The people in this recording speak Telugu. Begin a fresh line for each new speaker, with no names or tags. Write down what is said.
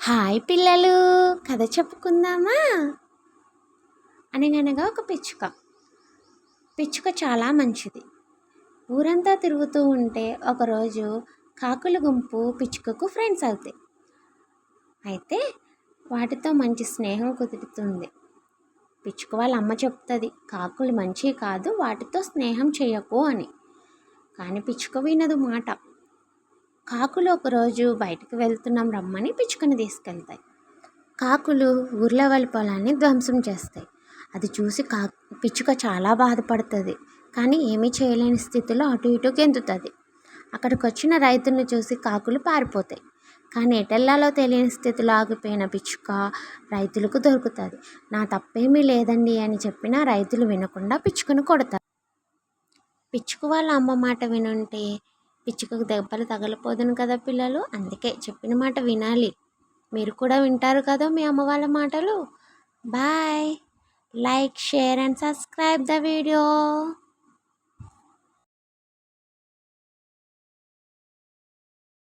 హాయ్ పిల్లలు, కథ చెప్పుకుందామా? అనగనగా ఒక పిచ్చుక చాలా మంచిది. ఊరంతా తిరుగుతూ ఉంటే ఒకరోజు కాకుల గుంపు పిచ్చుకకు ఫ్రెండ్స్ అవుతాయి. అయితే వాటితో మంచి స్నేహం కుదురుతుంది. పిచ్చుక వాళ్ళ అమ్మ చెప్తుంది, కాకులు మంచివి కాదు, వాటితో స్నేహం చేయకు అని. కానీ పిచ్చుక వినదు మాట. కాకులు ఒకరోజు బయటకు వెళ్తున్నాం రమ్మని పిచ్చుకని తీసుకెళ్తాయి. కాకులు ఊర్లో వాళ్ళ పొలాన్ని ధ్వంసం చేస్తాయి. అది చూసి పిచ్చుక చాలా బాధపడుతుంది. కానీ ఏమీ చేయలేని స్థితిలో అటు ఇటు గెంతుతుంది. అక్కడికి వచ్చిన రైతులను చూసి కాకులు పారిపోతాయి. కానీ ఎటెల్లాలో తెలియని స్థితిలో ఆగిపోయిన పిచ్చుక రైతులకు దొరుకుతుంది. నా తప్పేమీ లేదండి అని చెప్పినా రైతులు వినకుండా పిచ్చుకను కొడతారు. పిచ్చుక వాళ్ళ అమ్మ మాట వినుంటే పిచ్చుకకు దెబ్బలు తగలపోదును కదా పిల్లలు. అందుకే చెప్పిన మాట వినాలి. మీరు కూడా వింటారు కదా మీ అమ్మ వాళ్ళ మాటలు. Bye. Like, share and subscribe the video.